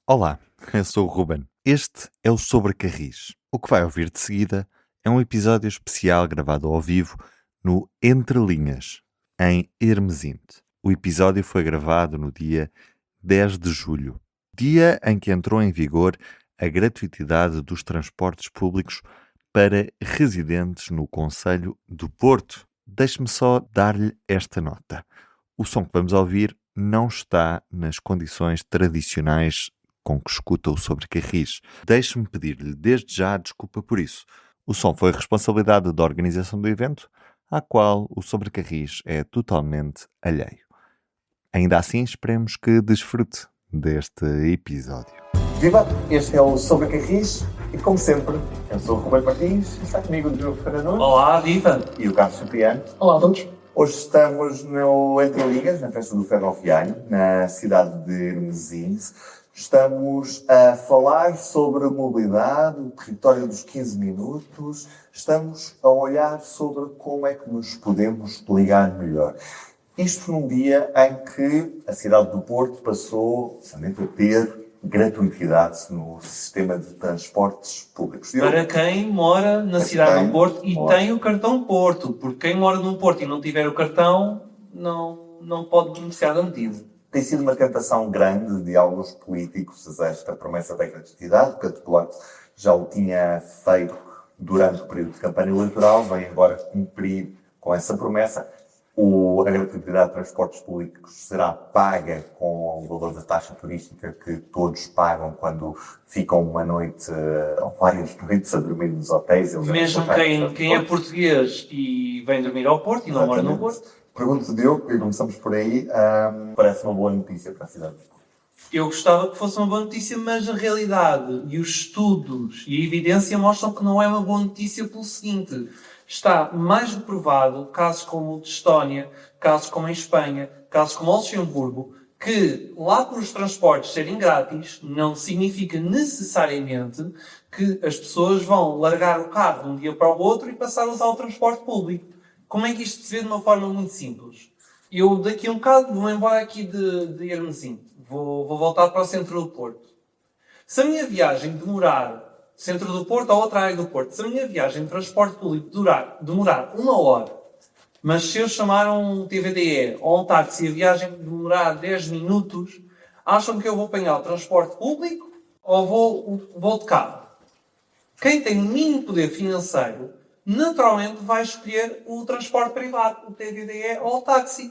Olá, eu sou o Ruben. Este é o Sobre Carris. O que vai ouvir de seguida é um episódio especial gravado ao vivo no Entre Linhas, em Hermesinde. O episódio foi gravado no dia 10 de julho, dia em que entrou em vigor a gratuitidade dos transportes públicos para residentes no concelho do Porto. Deixe-me só dar-lhe esta nota. O som que vamos ouvir não está nas condições tradicionais com que escuta o Sobre Carris. Deixe-me pedir-lhe desde já desculpa por isso. O som foi responsabilidade da organização do evento, à qual o Sobre Carris é totalmente alheio. Ainda assim, esperemos que desfrute deste episódio. Viva! Este é o Sobre Carris e, como sempre, eu sou o Ruben Martins e está comigo o Diogo Fernando Olá, viva! e o Carlos Cipriano. Olá a todos. Hoje estamos no Entre Ligas, na festa do Ferroviário, na cidade de Hermesinde. Estamos a falar sobre a mobilidade, o território dos 15 minutos. Estamos a olhar sobre como é que nos podemos ligar melhor. Isto num dia em que a cidade do Porto passou somente a ter gratuitidade no sistema de transportes públicos. Para quem mora na cidade do Porto e tem o cartão Porto, porque quem mora no Porto e não tiver o cartão não pode beneficiar da medida. Tem sido uma tentação grande de alguns políticos esta promessa da gratuidade, porque a Duarte já o tinha feito durante o período de campanha eleitoral, vem agora cumprir com essa promessa. A gratuidade de transportes públicos será paga com o valor da taxa turística que todos pagam quando ficam uma noite ou várias noites a dormir nos hotéis. Mesmo quem é português e vem dormir ao Porto e não mora no Porto. Pergunto-te, Diogo, e começamos por aí, parece uma boa notícia para a cidade. Eu gostava que fosse uma boa notícia, mas a realidade e os estudos e a evidência mostram que não é uma boa notícia pelo seguinte: está mais do que provado, casos como o de Estónia, casos como em Espanha, casos como o Luxemburgo, que lá por os transportes serem grátis não significa necessariamente que as pessoas vão largar o carro de um dia para o outro e passar a usar o transporte público. Como é que isto se vê de uma forma muito simples? Eu daqui a um bocado vou embora aqui de Hermesinde. Vou voltar para o centro do Porto. Se a minha viagem demorar centro do Porto ou outra área do Porto, se a minha viagem de transporte público demorar 1 hora, mas se eu chamar um TVDE ou um táxi e a viagem demorar 10 minutos, acham que eu vou apanhar o transporte público ou vou de carro? Quem tem o mínimo poder financeiro, naturalmente vai escolher o transporte privado, o TVDE ou o táxi.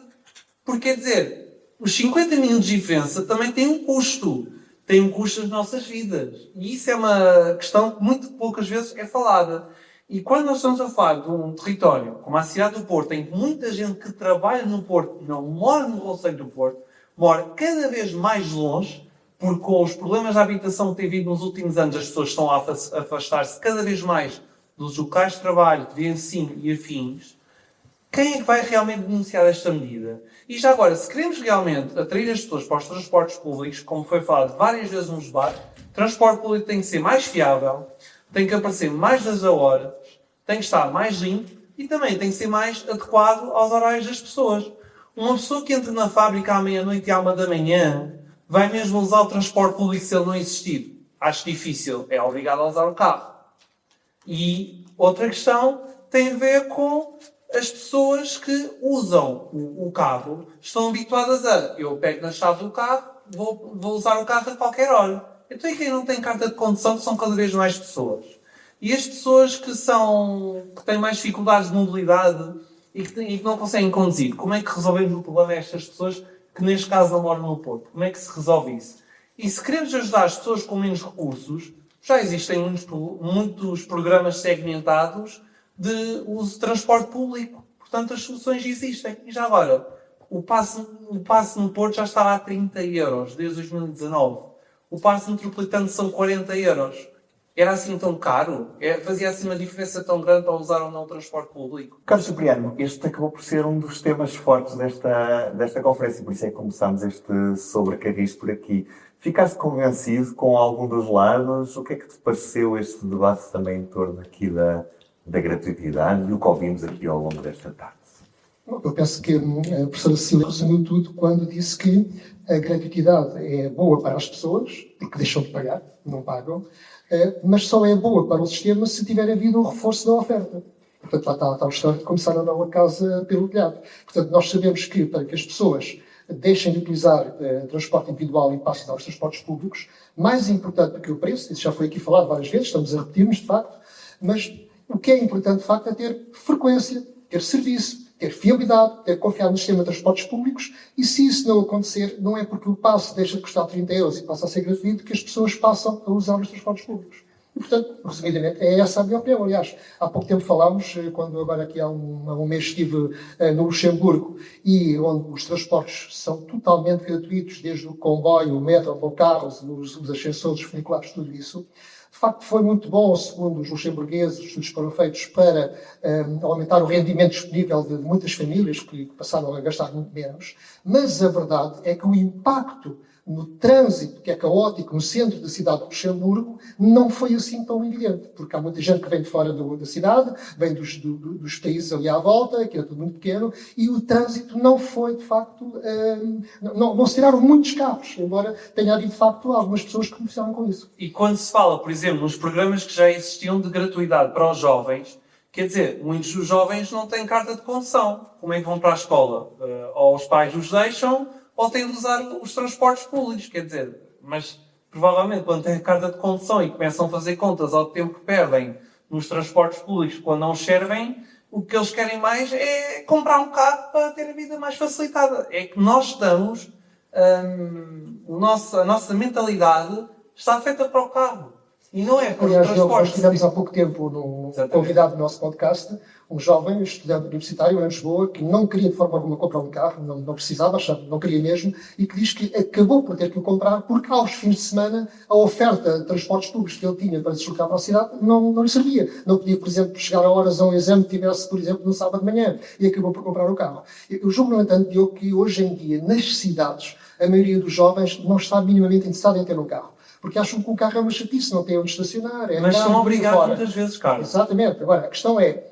Porque, quer dizer, os 50 minutos de diferença também têm um custo. Tem um custo nas nossas vidas. E isso é uma questão que muito poucas vezes é falada. E quando nós estamos a falar de um território como a cidade do Porto, em que muita gente que trabalha no Porto não mora no concelho do Porto, mora cada vez mais longe, porque com os problemas de habitação que tem havido nos últimos anos, as pessoas estão a afastar-se cada vez mais dos locais de trabalho, de ensino e afins. Quem é que vai realmente denunciar esta medida? E já agora, se queremos realmente atrair as pessoas para os transportes públicos, como foi falado várias vezes nos debates, o transporte público tem que ser mais fiável, tem que aparecer mais das horas, tem que estar mais limpo e também tem que ser mais adequado aos horários das pessoas. Uma pessoa que entra na fábrica à meia-noite e à 1 da manhã vai mesmo usar o transporte público se ele não existir? Acho difícil. É obrigado a usar o carro. E outra questão tem a ver com as pessoas que usam o carro. Estão habituadas eu pego na chave do carro, vou usar o carro a qualquer hora. Então e quem não tem carta de condução, que são cada vez mais pessoas? E as pessoas que têm mais dificuldades de mobilidade e que não conseguem conduzir, como é que resolvemos o problema destas pessoas que neste caso não moram no Porto? Como é que se resolve isso? E se queremos ajudar as pessoas com menos recursos, já existem muitos programas segmentados de uso de transporte público. Portanto, as soluções existem. E já agora, o passe no Porto já estava a 30 euros desde 2019. O passe metropolitano são 40 euros. Era assim tão caro? Fazia assim uma diferença tão grande para usar ou não o transporte público? Carlos Cipriano, este acabou por ser um dos temas fortes desta conferência, por isso é que começámos este Sobre Carris por aqui. Ficaste convencido com algum dos lados? O que é que te pareceu este debate também em torno aqui da gratuitidade e o que ouvimos aqui ao longo desta tarde? Bom, eu penso que a professora Cecília resumiu tudo quando disse que a gratuidade é boa para as pessoas, que deixam de pagar, não pagam, mas só é boa para o sistema se tiver havido um reforço da oferta. Portanto, lá está a história de começar a dar uma casa pelo telhado. Portanto, nós sabemos que para que as pessoas deixem de utilizar transporte individual e passem aos transportes públicos, mais importante do que o preço, isso já foi aqui falado várias vezes, estamos a repetir-nos de facto, mas o que é importante de facto é ter frequência, ter serviço, ter fiabilidade, ter confiança no sistema de transportes públicos, e se isso não acontecer, não é porque o passe deixa de custar 30 euros e passa a ser gratuito que as pessoas passam a usar os transportes públicos. E, portanto, resumidamente, é essa a minha opinião. Aliás, há pouco tempo falámos, quando agora aqui há um mês estive no Luxemburgo, e onde os transportes são totalmente gratuitos, desde o comboio, o metro, o autocarro, os ascensores, os funiculares, tudo isso. De facto, foi muito bom, segundo os luxemburgueses, os estudos foram feitos para aumentar o rendimento disponível de muitas famílias que passaram a gastar muito menos, mas a verdade é que o impacto no trânsito, que é caótico, no centro da cidade de Luxemburgo, não foi assim tão evidente, porque há muita gente que vem de fora da cidade, vem dos países ali à volta, que é tudo muito pequeno, e o trânsito não foi, de facto, não se tiraram muitos carros, embora tenha havido, de facto, algumas pessoas que beneficiaram com isso. E quando se fala, por exemplo, nos programas que já existiam de gratuidade para os jovens, quer dizer, muitos dos jovens não têm carta de condução. Como é que vão para a escola? Ou os pais os deixam, ou têm de usar os transportes públicos, quer dizer, mas provavelmente quando têm a carta de condução e começam a fazer contas ao tempo que perdem nos transportes públicos quando não os servem, o que eles querem mais é comprar um carro para ter a vida mais facilitada. É que nós estamos, a nossa mentalidade está feita para o carro. E não é para o Aliás, transporte. nós tivemos há pouco tempo no convidado do nosso podcast, um jovem, estudante universitário em Lisboa, que não queria de forma alguma comprar um carro, não precisava, não queria mesmo, e que diz que acabou por ter que o comprar porque aos fins de semana a oferta de transportes públicos que ele tinha para se deslocar para a cidade não lhe servia. Não podia, por exemplo, chegar a horas a um exame que tivesse, por exemplo, no sábado de manhã, e acabou por comprar o carro. Eu julgo, no entanto, Diogo, que hoje em dia, nas cidades, a maioria dos jovens não está minimamente interessada em ter um carro. Porque acham que o carro é uma chatice, não tem onde estacionar. Mas são obrigados muitas vezes, Carlos. Exatamente. Agora, a questão é,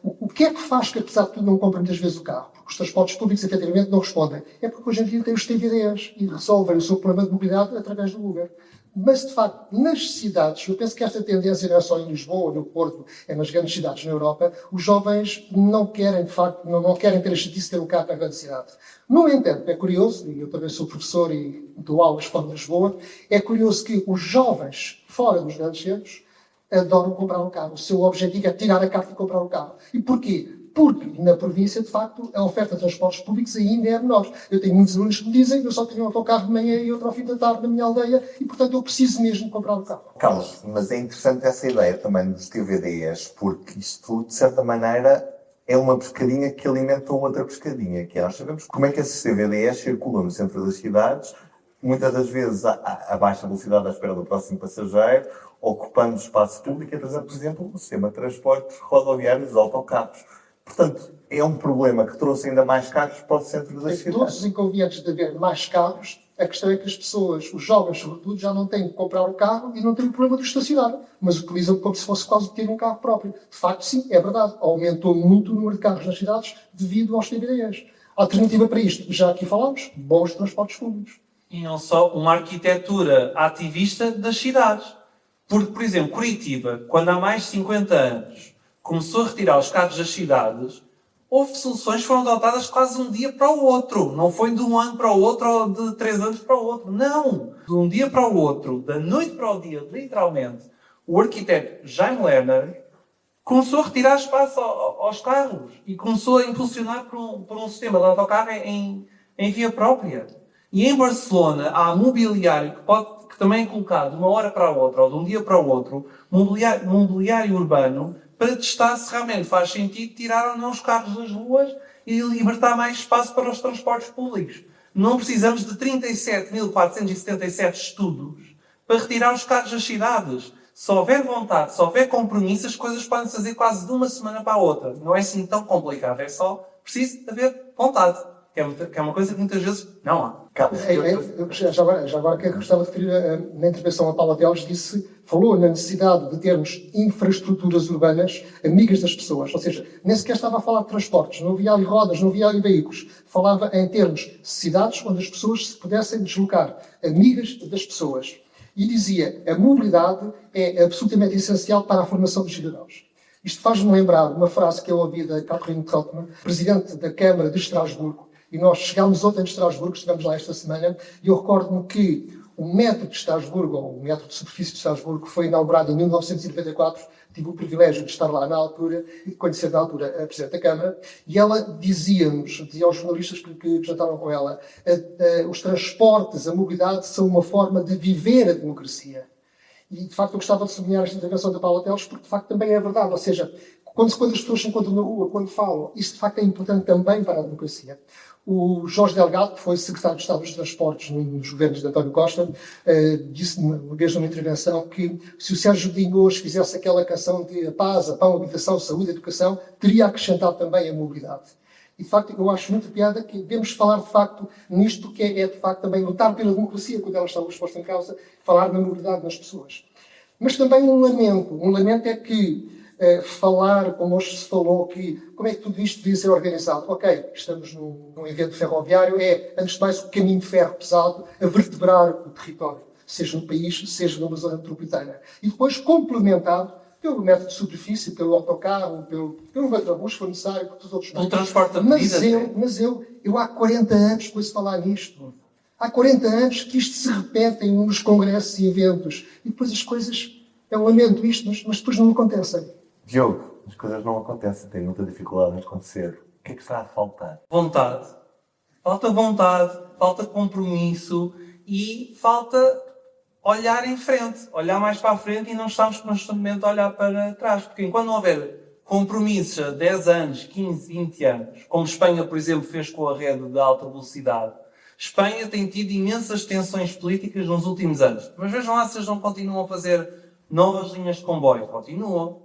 o que é que faz que, apesar de tudo, não comprem muitas vezes o carro? Porque os transportes públicos, efetivamente, não respondem. É porque hoje em dia têm os TVDs e resolvem o seu problema de mobilidade através do Uber. Mas, de facto, nas cidades, eu penso que esta tendência não é só em Lisboa, no Porto, é nas grandes cidades na Europa, os jovens não querem, de facto, não querem ter a chatice de ter um carro na grande cidade. No entanto, é curioso, e eu também sou professor e dou aulas fora de Lisboa, é curioso que os jovens fora dos grandes centros adoram comprar um carro. O seu objetivo é tirar a carta e comprar um carro. E porquê? Porque na província, de facto, a oferta de transportes públicos ainda é menor. Eu tenho muitos alunos que me dizem que eu só tenho um autocarro de manhã e outro ao fim da tarde na minha aldeia e, portanto, eu preciso mesmo comprar um carro. Carlos, mas é interessante essa ideia também dos TVDs, porque isto, de certa maneira, é uma pescadinha que alimenta outra pescadinha, que é, nós sabemos como é que esses TVDs circulam no centro das cidades, muitas das vezes a baixa velocidade à espera do próximo passageiro, ocupando o espaço público e trazendo, por exemplo, o sistema de transportes rodoviários e autocarros. Portanto, é um problema que trouxe ainda mais carros para o centro das cidades. Todos os inconvenientes de haver mais carros, a questão é que as pessoas, os jovens sobretudo, já não têm que comprar um carro e não têm o problema de estacionar, mas utilizam como se fosse quase ter um carro próprio. De facto, sim, é verdade. Aumentou muito o número de carros nas cidades devido aos TVDs. A alternativa para isto, já aqui falámos, bons transportes públicos. E não só uma arquitetura ativista das cidades. Porque, por exemplo, Curitiba, quando há mais de 50 anos começou a retirar os carros das cidades, houve soluções que foram adotadas quase um dia para o outro. Não foi de um ano para o outro ou de 3 anos para o outro. Não! De um dia para o outro, da noite para o dia, literalmente, o arquiteto Jaime Lerner começou a retirar espaço aos carros e começou a impulsionar por um sistema de autocarro em via própria. E em Barcelona há mobiliário que também é colocado de uma hora para a outra ou de um dia para o outro, mobiliário urbano, para testar se realmente faz sentido tirar ou não os carros das ruas e libertar mais espaço para os transportes públicos. Não precisamos de 37.477 estudos para retirar os carros das cidades. Se houver vontade, se houver compromisso, as coisas podem se fazer quase de uma semana para a outra. Não é assim tão complicado, é só preciso haver vontade. Que é uma coisa que muitas vezes não há. Já agora que eu gostava de referir, na intervenção a Paula Teles falou na necessidade de termos infraestruturas urbanas amigas das pessoas, ou seja, nem sequer estava a falar de transportes, não havia ali rodas, não havia ali veículos, falava em termos de cidades onde as pessoas se pudessem deslocar, amigas das pessoas. E dizia, a mobilidade é absolutamente essencial para a formação dos cidadãos. Isto faz-me lembrar uma frase que eu ouvi da Catherine Trautmann, presidente da Câmara de Estrasburgo, e nós chegámos ontem de Estrasburgo, estivemos lá esta semana, e eu recordo-me que o metro de Estrasburgo, ou o metro de superfície de Estrasburgo, foi inaugurado em 1994. Tive o privilégio de estar lá na altura e de conhecer na altura a Presidente da Câmara. E ela dizia aos jornalistas que jantaram com ela, os transportes, a mobilidade são uma forma de viver a democracia. E, de facto, eu gostava de sublinhar esta intervenção da Paula Teles, porque, de facto, também é verdade. Ou seja, quando as pessoas se encontram na rua, quando falam, isso, de facto, é importante também para a democracia. O Jorge Delgado, que foi secretário de Estado dos Transportes nos governos de António Costa, disse uma vez numa intervenção que se o Sérgio Godinho hoje fizesse aquela canção de a paz, a pão, a habitação, saúde, a educação, teria acrescentado também a mobilidade. E, de facto, eu acho muito piada que devemos falar, de facto, nisto que é de facto, também lutar pela democracia, quando ela está exposta em causa, falar na mobilidade das pessoas. Mas também um lamento. Um lamento é que falar, como hoje se falou, que como é que tudo isto devia ser organizado? Ok, estamos num evento ferroviário, antes de mais, o caminho de ferro pesado a vertebrar o território, seja no país, seja numa zona metropolitana. E depois complementado pelo método de superfície, pelo autocarro, pelo metrobus, se for necessário, por todos os outros meios. Um transporte a medida. Mas eu há 40 anos ouço falar nisto. Há 40 anos que isto se repete nos congressos e eventos. E depois as coisas, eu lamento isto, mas depois não acontecem. Diogo, as coisas não acontecem, têm muita dificuldade em acontecer. O que é que está a faltar? Vontade. Falta vontade, falta compromisso e falta olhar em frente, olhar mais para a frente e não estarmos constantemente a olhar para trás. Porque enquanto não houver compromissos a 10 anos, 15, 20 anos, como Espanha, por exemplo, fez com a rede de alta velocidade, Espanha tem tido imensas tensões políticas nos últimos anos. Mas vejam lá se eles não continuam a fazer novas linhas de comboio. Continuam.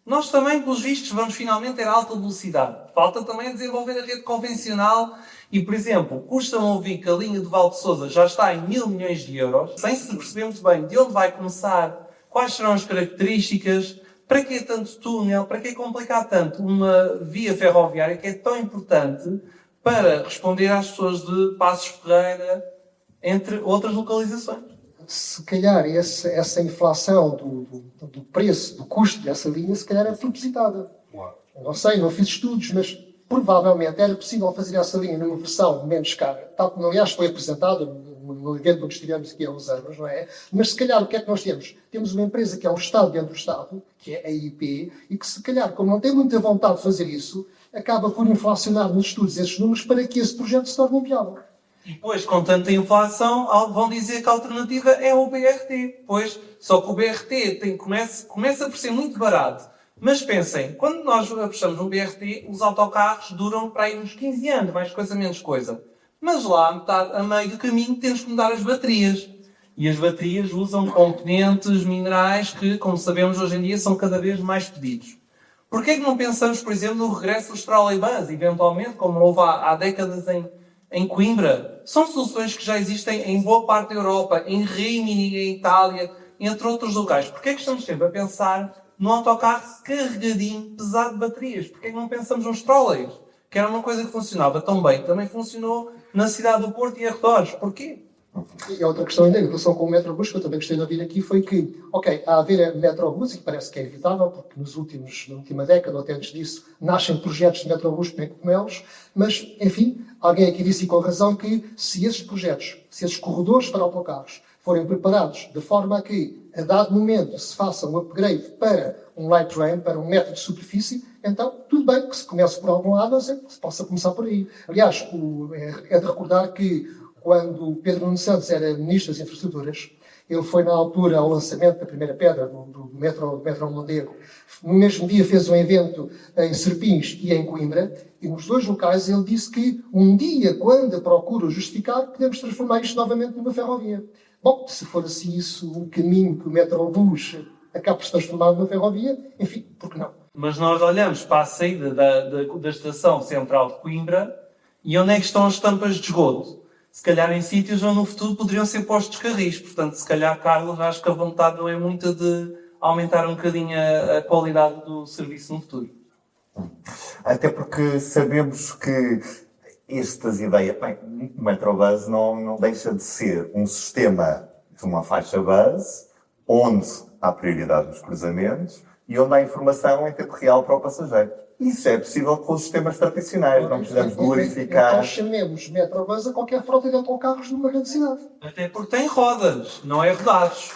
Nós também, pelos vistos, vamos finalmente ter alta velocidade. Falta também desenvolver a rede convencional e, por exemplo, custa-me ouvir que a linha de Val de Sousa já está em 1.000 milhões de euros, sem se perceber muito bem de onde vai começar, quais serão as características, para que tanto túnel, para que complicar tanto uma via ferroviária que é tão importante para responder às pessoas de Passos Ferreira, entre outras localizações. Se calhar essa inflação do preço, do custo dessa linha, se calhar é propositada. Eu não sei, não fiz estudos, mas provavelmente era possível fazer essa linha numa versão menos cara, tal como aliás foi apresentada no evento onde estivemos aqui há uns anos, não é? Mas se calhar o que é que nós temos? Temos uma empresa que é um Estado dentro do Estado, que é a IP, e que se calhar, como não tem muita vontade de fazer isso, acaba por inflacionar nos estudos esses números para que esse projeto se torne viável. E depois, com tanta inflação, vão dizer que a alternativa é o BRT. Pois, só que o BRT começa por ser muito barato. Mas pensem, quando nós apostamos no BRT, os autocarros duram para aí uns 15 anos, mais coisa, menos coisa. Mas lá, a meio do caminho, temos que mudar as baterias. E as baterias usam componentes minerais que, como sabemos, hoje em dia são cada vez mais pedidos. Porquê é que não pensamos, por exemplo, no regresso dos trolleybus, eventualmente, como houve há décadas em Coimbra? São soluções que já existem em boa parte da Europa, em Rimini, em Itália, entre outros lugares. Porquê é que estamos sempre a pensar num autocarro carregadinho, pesado de baterias? Porquê é que não pensamos nos trolleys? Que era uma coisa que funcionava tão bem. Também funcionou na cidade do Porto e arredores. Porquê? E a outra questão ainda, em relação com o Metrobus, que eu também gostei de ouvir aqui, foi que, ok, há a haver a Metrobus, e que parece que é evitável, porque na última década, ou até antes disso, nascem projetos de Metrobus como eles, mas, enfim, alguém aqui disse, e com razão, que se esses projetos, se esses corredores para autocarros forem preparados de forma a que, a dado momento, se faça um upgrade para um light rail, para um metro de superfície, então, tudo bem que se comece por algum lado, se possa começar por aí. Aliás, é de recordar que, quando Pedro Nuno Santos era Ministro das Infraestruturas, ele foi na altura ao lançamento da primeira pedra do metro Mondego. No mesmo dia fez um evento em Serpins e em Coimbra, e nos dois locais ele disse que um dia, quando a procura justificar, podemos transformar isto novamente numa ferrovia. Bom, se for assim isso o caminho que o Metrobus acaba por se transformar numa ferrovia, enfim, por que não? Mas nós olhamos para a saída da estação central de Coimbra E onde é que estão as tampas de esgoto? Se calhar em sítios onde no futuro poderiam ser postos carris. Portanto, se calhar, Carlos, acho que a vontade não é muita de aumentar um bocadinho a qualidade do serviço no futuro. Até porque sabemos que estas ideias, bem, o Metrobus não deixa de ser um sistema de uma faixa base, onde há prioridade nos cruzamentos e onde há informação em tempo real para o passageiro. Isso é possível com os sistemas tradicionais, não precisamos glorificar. Então chamemos Metrobus a qualquer frota de autocarros numa grande cidade. Até porque tem rodas, não é rodados.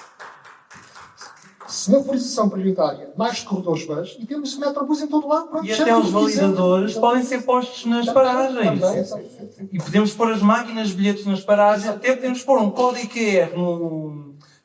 Semaforização prioritária, mais corredores bus e temos Metrobus em todo lado. Pronto, E até os validadores podem ser postos nas paragens. Também. E podemos pôr as máquinas de bilhetes nas paragens. Até podemos pôr um código QR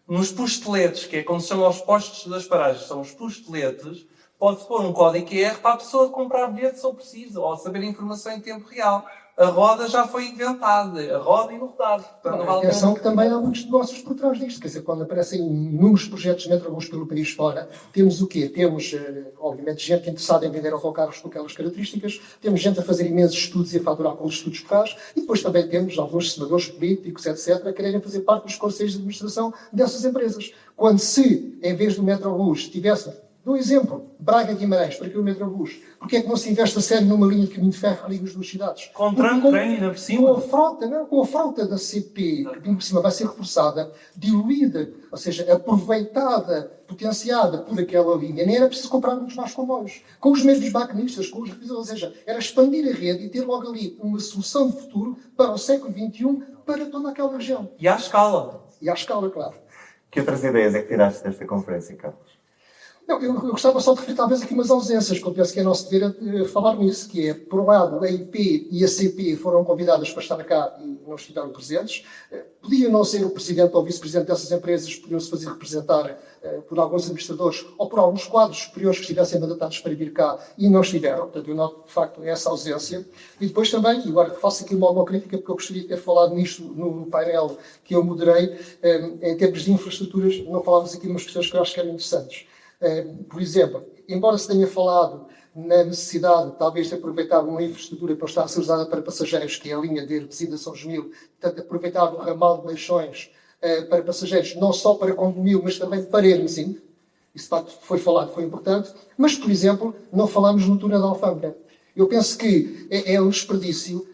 nos posteletes, que é como se chamam os postos das paragens. São os posteletes. Pode-se pôr um código QR para a pessoa comprar bilhetes se ou precisa, ou saber informação em tempo real. A roda já foi inventada. A roda e o rodado. Portanto, não vale Atenção que também há muitos negócios por trás disto. Quer dizer, quando aparecem inúmeros projetos de Metrobus pelo país fora, temos o quê? Temos, obviamente, gente interessada em vender autocarros com aquelas características, temos gente a fazer imensos estudos e a faturar com os estudos por trás, e depois também temos alguns senadores políticos, etc., a quererem fazer parte dos conselhos de administração dessas empresas. Quando se, em vez do Metrobus, tivesse, dou um exemplo, Braga-Guimarães, para que o Metrobus, porque é que não se investe a sério numa linha de caminho de ferro que liga as duas cidades? Com trem ainda por cima. Com a frota da CP, que por cima vai ser reforçada, diluída, ou seja, aproveitada, potenciada por aquela linha, nem era preciso comprar muitos mais comboios. Com os mesmos maquinistas, com os revisores, ou seja, era expandir a rede e ter logo ali uma solução de futuro para o século XXI, para toda aquela região. E à escala. E à escala, claro. Que outras ideias é que tiraste desta conferência, Carlos? Não, eu gostava só de referir talvez aqui umas ausências, que eu penso que é nosso dever falar nisso, que é, por um lado, a IP e a CP foram convidadas para estar cá e não estiveram presentes. Podia não ser o presidente ou o vice-presidente dessas empresas, podiam-se fazer representar por alguns administradores ou por alguns quadros superiores que estivessem mandatados para vir cá e não estiveram. Portanto, eu noto, de facto, essa ausência. E depois também, e agora faço aqui uma autocrítica, porque eu gostaria de ter falado nisto no painel que eu moderei, em termos de infraestruturas, não falávamos aqui de umas questões que eu acho que eram interessantes. Por exemplo, embora se tenha falado na necessidade, talvez, de aproveitar uma infraestrutura que não está a ser usada para passageiros, que é a linha de Hermesinde a São Gemil, portanto, aproveitar o ramal de Leixões para passageiros, não só para Condomil, mas também para Hermesinde. Isso, de facto, foi falado, foi importante. Mas, por exemplo, não falamos no túnel da Alfândega. Eu penso que é um desperdício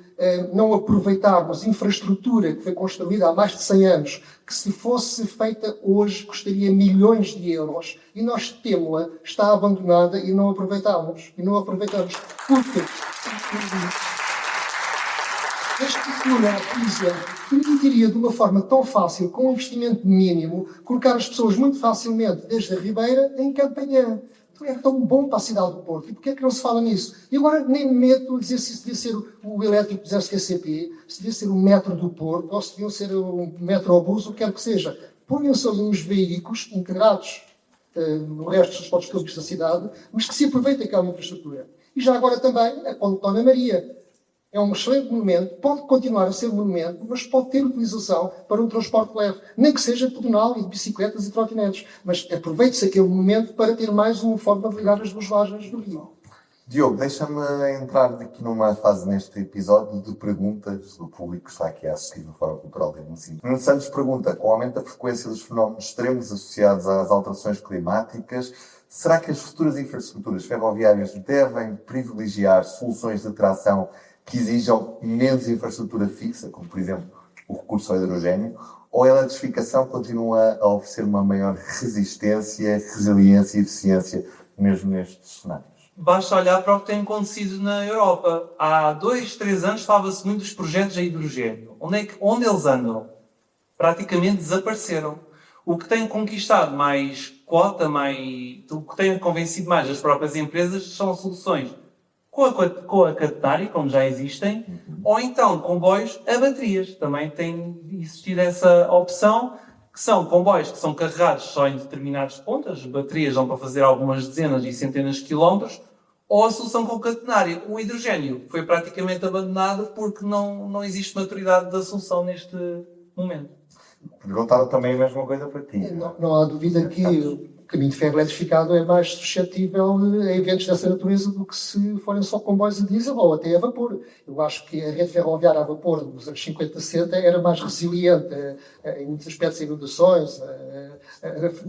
não aproveitarmos infraestrutura que foi construída há mais de 100 anos, que se fosse feita hoje custaria milhões de euros, e nós temos-la, está abandonada e não aproveitamos. E não aproveitamos. Porque este túnel, por exemplo, permitiria de uma forma tão fácil, com um investimento mínimo, colocar as pessoas muito facilmente desde a Ribeira em Campanhã. É tão bom para a cidade do Porto. E porquê é que não se fala nisso? E agora nem me meto a dizer se devia ser o elétrico do SQCP, se devia ser o metro do Porto, ou se deviam ser o metrobus, o que quer que seja. Ponham-se ali uns veículos integrados no resto dos transportes públicos da cidade, mas que se aproveitem aquela infraestrutura. E já agora também a Ponte Dona Maria. É um excelente monumento, pode continuar a ser um monumento, mas pode ter utilização para um transporte leve, nem que seja pedonal e de bicicletas e trotinetes. Mas aproveite-se aquele monumento para ter mais uma forma de ligar as duas vargens do Rio. Diogo, deixa-me entrar aqui numa fase neste episódio de perguntas do público que está aqui a assistir no Fórum Cultural de Hermesinde. Nuno Santos pergunta, com o aumento da frequência dos fenómenos extremos associados às alterações climáticas, será que as futuras infraestruturas ferroviárias devem privilegiar soluções de tração que exijam menos infraestrutura fixa, como, por exemplo, o recurso ao hidrogênio, ou a eletrificação continua a oferecer uma maior resistência, resiliência e eficiência mesmo nestes cenários? Basta olhar para o que tem acontecido na Europa. Há 2, 3 anos falava-se muito dos projetos a hidrogênio. Onde eles andam? Praticamente desapareceram. O que tem conquistado mais cota, o que tem convencido mais as próprias empresas são soluções com a catenária, como já existem, ou então comboios a baterias. Também tem existido essa opção, que são comboios que são carregados só em determinados pontos, as baterias vão para fazer algumas dezenas e centenas de quilómetros, ou a solução com catenária. O hidrogênio foi praticamente abandonado porque não existe maturidade da solução neste momento. Perguntaram também a mesma coisa para ti. Não há dúvida que O caminho de ferro eletrificado é mais suscetível a eventos dessa natureza do que se forem só comboios a diesel ou até a vapor. Eu acho que a rede ferroviária a vapor dos anos 50 e 60 era mais resiliente em muitos aspectos a inundações,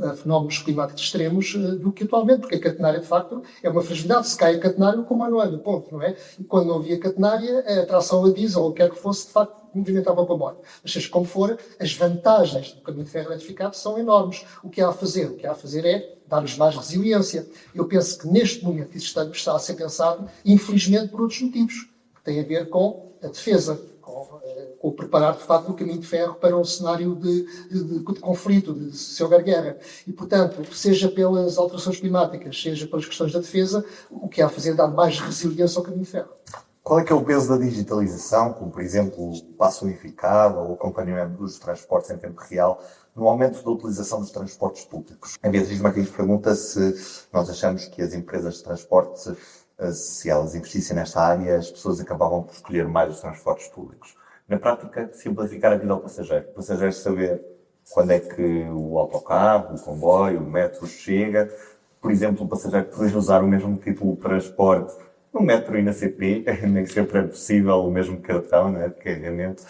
a fenómenos climáticos extremos do que atualmente, porque a catenária, de facto, é uma fragilidade. Se cai a catenária, como a noite, ponto, não é? E quando não havia catenária, a tração a diesel, ou o que quer que fosse, de facto, movimentava para embora. Mas seja como for, as vantagens do caminho de ferro eletrificado são enormes. O que há a fazer? O que há a fazer é dar-nos mais resiliência. Eu penso que neste momento que estamos está a ser pensado, infelizmente, por outros motivos, que têm a ver com a defesa, com o preparar, de facto, o caminho de ferro para um cenário de conflito, se houver guerra. E, portanto, seja pelas alterações climáticas, seja pelas questões da defesa, o que há a fazer é dar mais resiliência ao caminho de ferro. Qual é que é o peso da digitalização, como por exemplo o passo unificado ou o acompanhamento dos transportes em tempo real, no aumento da utilização dos transportes públicos? A Beatriz Martins pergunta se nós achamos que as empresas de transporte, se elas investissem nesta área, as pessoas acabavam por escolher mais os transportes públicos. Na prática, simplificar a vida ao passageiro. O passageiro saber quando é que o autocarro, o comboio, o metro chega. Por exemplo, o passageiro poder usar o mesmo tipo de transporte no metro e na CP, nem sempre é possível o mesmo cartão, né, de carregamento.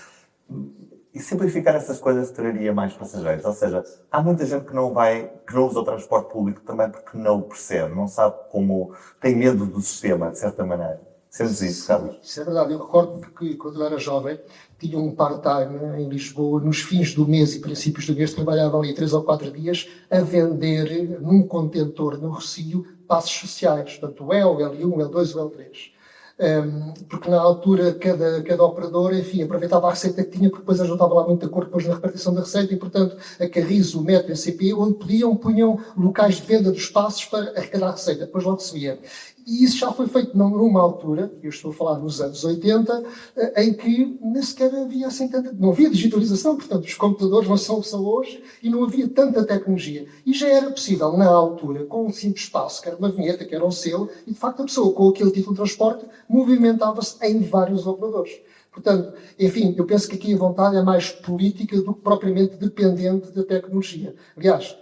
E simplificar essas coisas traria mais passageiros. Ou seja, há muita gente que não usa o transporte público também porque não o percebe, não sabe como, tem medo do sistema, de certa maneira. Sentes isso, sabe? Isso é verdade. Eu recordo que, quando eu era jovem, tinha um part-time em Lisboa, nos fins do mês e princípios do mês, trabalhava ali 3 ou 4 dias a vender num contentor no Rossio passos sociais, portanto o E, o L1, o L2 e o L3. Porque na altura cada operador, enfim, aproveitava a receita que tinha, porque depois ajudava lá muito de acordo depois na repartição da receita e, portanto, a Carrizo, o Metro e a CP, onde podiam, punham locais de venda dos passos para arrecadar a receita, depois logo se via. E isso já foi feito numa altura, eu estou a falar nos anos 80, em que nem sequer havia assim tanta... Não havia digitalização, portanto, os computadores não são o que são hoje, e não havia tanta tecnologia. E já era possível, na altura, com um simples passo, que era uma vinheta, que era um selo, e de facto a pessoa com aquele tipo de transporte movimentava-se em vários operadores. Portanto, enfim, eu penso que aqui a vontade é mais política do que propriamente dependente da tecnologia. Aliás,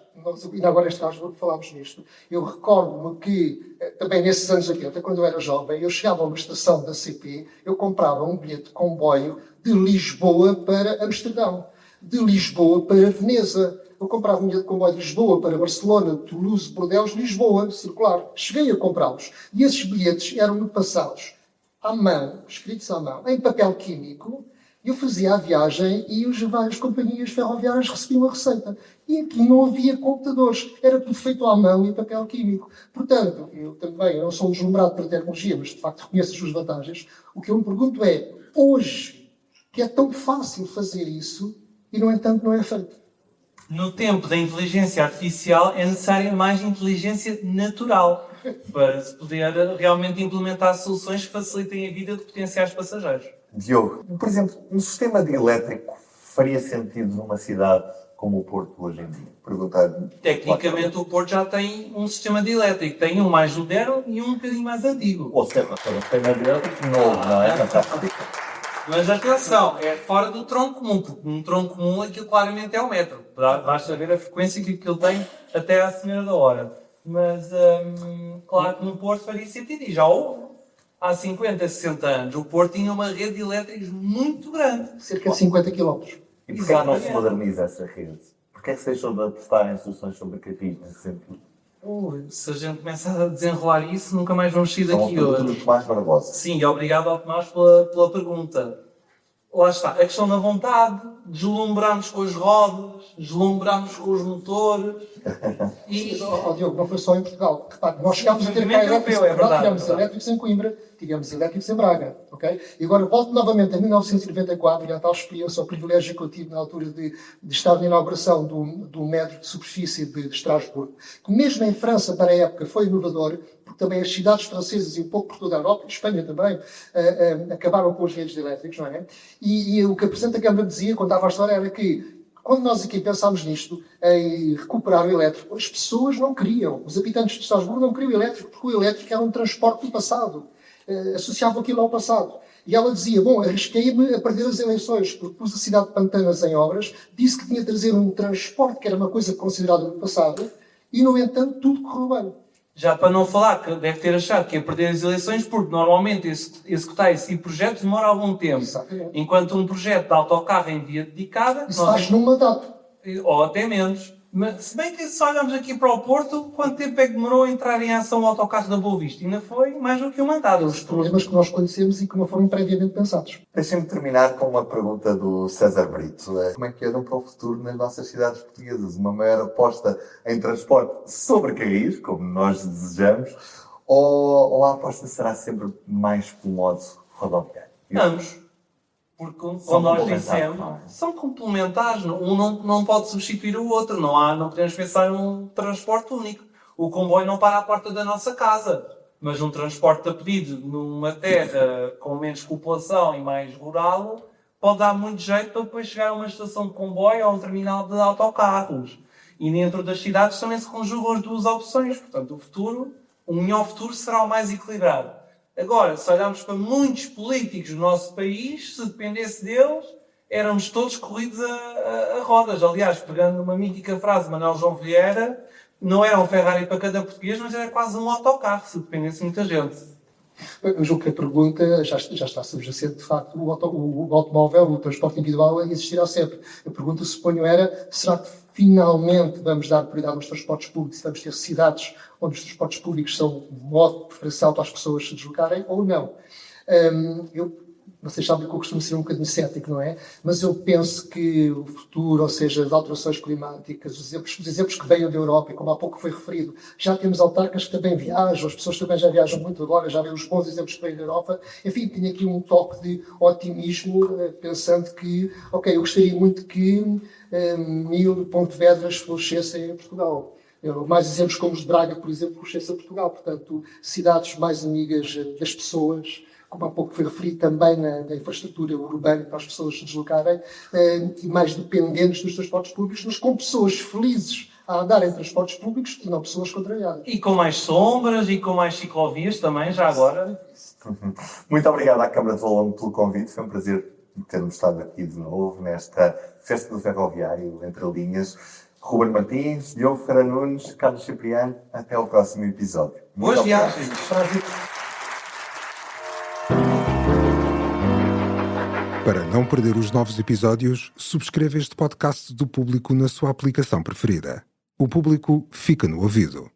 ainda agora este caso falámos nisto, eu recordo-me que, também nesses anos 80, quando eu era jovem, eu chegava a uma estação da CP, eu comprava um bilhete de comboio de Lisboa para Amsterdão, de Lisboa para Veneza. Eu comprava um bilhete de comboio de Lisboa para Barcelona, Toulouse, Bordeaux, Lisboa, circular. Cheguei a comprá-los. E esses bilhetes eram-me passados à mão, escritos à mão, em papel químico. Eu fazia a viagem e as várias companhias ferroviárias recebiam a receita. E aqui não havia computadores. Era tudo feito à mão e papel químico. Portanto, eu não sou deslumbrado pela tecnologia, mas de facto reconheço as suas vantagens. O que eu me pergunto é, hoje, que é tão fácil fazer isso e, no entanto, não é feito. No tempo da inteligência artificial é necessária mais inteligência natural para se poder realmente implementar soluções que facilitem a vida de potenciais passageiros. Diogo, por exemplo, um sistema de elétrico faria sentido numa cidade como o Porto hoje em dia? Perguntar-me. Tecnicamente o Porto já tem um sistema de elétrico. Tem um mais moderno e um bocadinho mais antigo. Ou seja, um sistema de elétrico novo, não é? Mas atenção, é fora do tronco comum, porque um tronco comum aquilo claramente é o metro. Basta ver a frequência que aquilo tem até à senhora da hora. Mas claro que no Porto faria sentido. E já houve. Há 50, 60 anos, o Porto tinha uma rede de elétricos muito grande. Cerca de 50 km. E porquê que não se moderniza essa rede? Porquê que se deixou de apostar em soluções sobre capis nesse sentido? Se a gente começar a desenrolar isso, nunca mais vamos sair São daqui tudo hoje. Tomás Barbosa. Sim, e obrigado ao Tomás pela pergunta. Lá está, a questão da vontade, deslumbrarmos com as rodas, deslumbrarmos com os motores. E... Diogo, não foi só em Portugal. Repare, nós chegámos a ter cá elétricos, tivemos elétricos em Coimbra, tivemos elétricos em Braga. Okay? E agora volto novamente a 1994 e a tal experiência, o privilégio que eu tive na altura de estar na inauguração do metro de superfície de Estrasburgo, que mesmo em França, para a época, foi inovador, porque também as cidades francesas e um pouco por toda a Europa, Espanha também, acabaram com as redes de elétricos, não é? E o que a Presidente da Câmara dizia, contava a história, era que quando nós aqui pensámos nisto, em recuperar o elétrico, as pessoas não queriam, os habitantes de Estrasburgo não queriam o elétrico, porque o elétrico era um transporte do passado, associavam aquilo ao passado. E ela dizia, bom, arrisquei-me a perder as eleições, porque pus a cidade de Pantanas em obras, disse que tinha de trazer um transporte, que era uma coisa considerada no passado, E, no entanto, tudo correu bem. Já para não falar que deve ter achado que ia perder as eleições, porque normalmente executar esse tipo de projeto demora algum tempo. Exatamente. Enquanto um projeto de autocarro em via dedicada, Isso faz num mandato. ou até menos. Mas, se bem que se olharmos aqui para o Porto, quanto tempo é que demorou a entrar em ação o autocarro da Boa Vista? Ainda foi mais do que um mandado. Os problemas que nós conhecemos e que não foram previamente pensados. Deixem-me terminar com uma pergunta do César Brito. Como é que olham para o futuro nas nossas cidades portuguesas? Uma maior aposta em transporte sobre cair, como nós desejamos, ou a aposta será sempre mais pelo modo rodoviário? Ambos. Porque, como nós dissemos, são complementares. Um não pode substituir o outro. Não podemos pensar num transporte único. O comboio não para à porta da nossa casa. Mas um transporte a pedido numa terra com menos população e mais rural pode dar muito jeito para depois chegar a uma estação de comboio ou a um terminal de autocarros. E dentro das cidades também se conjugam as duas opções. Portanto, o melhor futuro será o mais equilibrado. Agora, se olharmos para muitos políticos do nosso país, se dependesse deles, éramos todos corridos a rodas. Aliás, pegando uma mítica frase de Manuel João Vieira, não era um Ferrari para cada português, mas era quase um autocarro, se dependesse muita gente. Eu julgo que a pergunta já está subjacente. De facto, o automóvel, o transporte individual, existirá sempre. A pergunta, suponho, era: será que finalmente vamos dar prioridade aos transportes públicos e vamos ter cidades onde os transportes públicos são um modo preferencial para as pessoas se deslocarem, ou não? Vocês sabem que eu costumo ser um bocadinho cético, não é? Mas eu penso que o futuro, ou seja, as alterações climáticas, os exemplos que venham da Europa, e como há pouco foi referido, já temos autarcas que também viajam, as pessoas também já viajam muito agora, já vêem os bons exemplos que vêm da Europa. Enfim, tinha aqui um toque de otimismo, pensando que, eu gostaria muito que 1000 Pontevedras florescessem em Portugal. Mais exemplos como os de Braga, por exemplo, florescessem em Portugal. Portanto, cidades mais amigas das pessoas, como há pouco foi referido também na infraestrutura urbana para as pessoas se deslocarem, e mais dependentes dos transportes públicos, mas com pessoas felizes a andar em transportes públicos e não pessoas contrariadas. E com mais sombras e com mais ciclovias também, já agora. Muito obrigado à Câmara de Valongo pelo convite. Foi um prazer termos estado aqui de novo nesta Festa do Ferroviário Entre Linhas. Ruben Martins, Diogo Ferreira Nunes, Carlos Cipriano. Até ao próximo episódio. Boas viagens. Para não perder os novos episódios, subscreva este podcast do Público na sua aplicação preferida. O Público fica no ouvido.